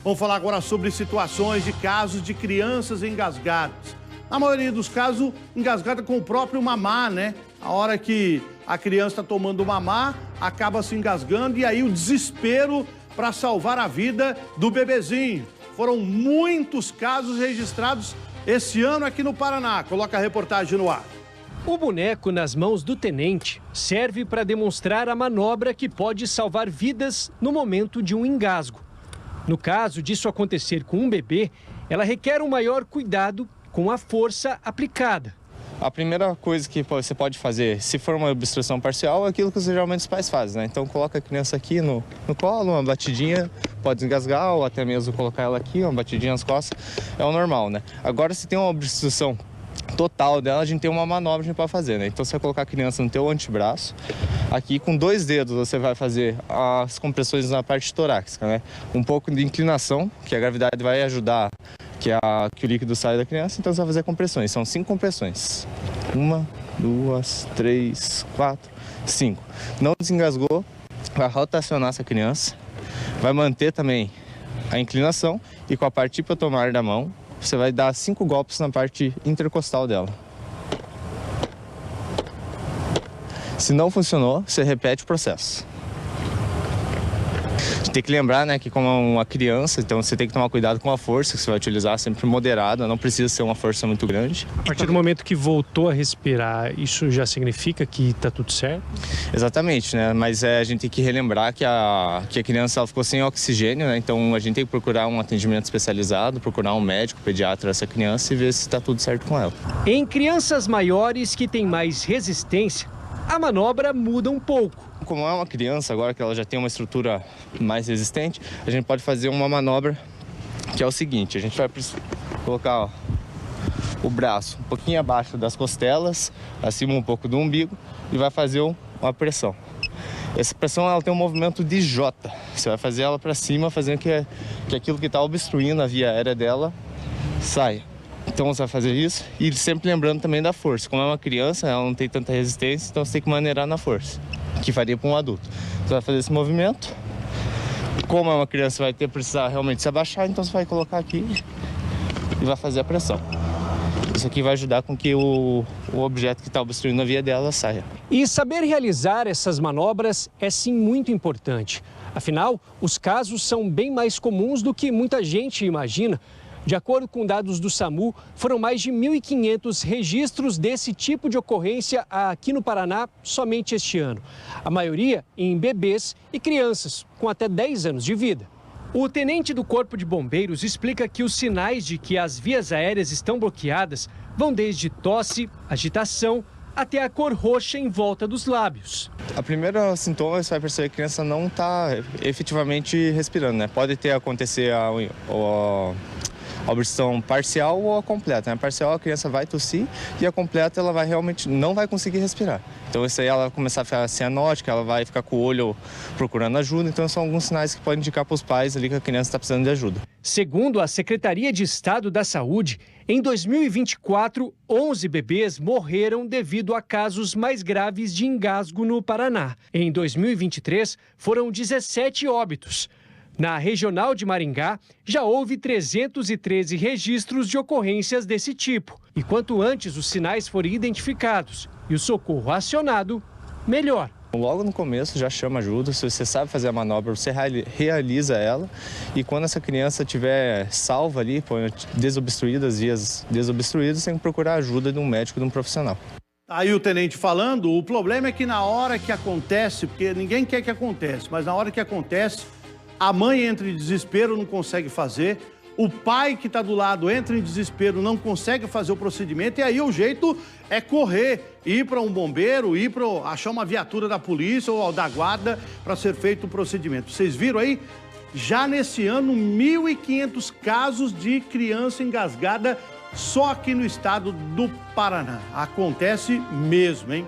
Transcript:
Vamos falar agora sobre situações de casos de crianças engasgadas. Na maioria dos casos, engasgada com o próprio mamá, né? A hora que a criança está tomando mamá, acaba se engasgando e aí o desespero para salvar a vida do bebezinho. Foram muitos casos registrados esse ano aqui no Paraná. Coloca a reportagem no ar. O boneco nas mãos do tenente serve para demonstrar a manobra que pode salvar vidas no momento de um engasgo. No caso disso acontecer com um bebê, ela requer um maior cuidado com a força aplicada. A primeira coisa que você pode fazer, se for uma obstrução parcial, é aquilo que geralmente os pais fazem, né? Então coloca a criança aqui no colo, uma batidinha, pode engasgar ou até mesmo colocar ela aqui, uma batidinha nas costas, é o normal, né? Agora, se tem uma obstrução total dela, a gente tem uma manobra que a gente pode fazer, né? Então você vai colocar a criança no teu antebraço, aqui com 2 dedos você vai fazer as compressões na parte torácica, né? Um pouco de inclinação, que a gravidade vai ajudar que o líquido saia da criança, então você vai fazer compressões, são 5 compressões. 1, 2, 3, 4, 5. Não desengasgou, vai rotacionar essa criança, vai manter também a inclinação e com a parte hipotomar da mão, você vai dar 5 golpes na parte intercostal dela. Se não funcionou, você repete o processo. Tem que lembrar, né, que como é uma criança, então você tem que tomar cuidado com a força que você vai utilizar, sempre moderada, não precisa ser uma força muito grande. A partir do momento que voltou a respirar, isso já significa que está tudo certo? Exatamente, né, mas a gente tem que relembrar que a criança ela ficou sem oxigênio, né, então a gente tem que procurar um atendimento especializado, procurar um médico, pediatra dessa criança e ver se está tudo certo com ela. Em crianças maiores que têm mais resistência, a manobra muda um pouco. Como é uma criança, agora que ela já tem uma estrutura mais resistente, a gente pode fazer uma manobra que é o seguinte: a gente vai colocar o braço um pouquinho abaixo das costelas, acima um pouco do umbigo e vai fazer uma pressão. Essa pressão ela tem um movimento de J. Você vai fazer ela para cima, fazendo que aquilo que está obstruindo a via aérea dela saia. Então você vai fazer isso e sempre lembrando também da força. Como é uma criança, ela não tem tanta resistência, então você tem que maneirar na força, que faria para um adulto. Você vai fazer esse movimento. Como é uma criança, vai precisar realmente se abaixar, então você vai colocar aqui e vai fazer a pressão. Isso aqui vai ajudar com que o objeto que está obstruindo a via dela saia. E saber realizar essas manobras é sim muito importante. Afinal, os casos são bem mais comuns do que muita gente imagina. De acordo com dados do SAMU, foram mais de 1.500 registros desse tipo de ocorrência aqui no Paraná somente este ano. A maioria em bebês e crianças com até 10 anos de vida. O tenente do Corpo de Bombeiros explica que os sinais de que as vias aéreas estão bloqueadas vão desde tosse, agitação, até a cor roxa em volta dos lábios. A primeira sintoma, você vai perceber que a criança não está efetivamente respirando, né? Pode acontecer a obstrução parcial ou a completa, né? A parcial a criança vai tossir e a completa ela vai realmente não vai conseguir respirar. Então isso aí ela vai começar a ficar cianótica, ela vai ficar com o olho procurando ajuda, então são alguns sinais que podem indicar para os pais ali que a criança está precisando de ajuda. Segundo a Secretaria de Estado da Saúde, em 2024, 11 bebês morreram devido a casos mais graves de engasgo no Paraná. Em 2023, foram 17 óbitos. Na Regional de Maringá, já houve 313 registros de ocorrências desse tipo. E quanto antes os sinais forem identificados e o socorro acionado, melhor. Logo no começo já chama ajuda, se você sabe fazer a manobra, você realiza ela. E quando essa criança estiver salva ali, desobstruída, as vias desobstruídas, tem que procurar a ajuda de um médico, de um profissional. Aí o tenente falando, o problema é que na hora que acontece, porque ninguém quer que aconteça, mas na hora que acontece, a mãe entra em desespero, não consegue fazer. O pai que está do lado entra em desespero, não consegue fazer o procedimento. E aí o jeito é correr, ir para um bombeiro, achar uma viatura da polícia ou da guarda para ser feito o procedimento. Vocês viram aí? Já nesse ano, 1.500 casos de criança engasgada só aqui no estado do Paraná. Acontece mesmo, hein?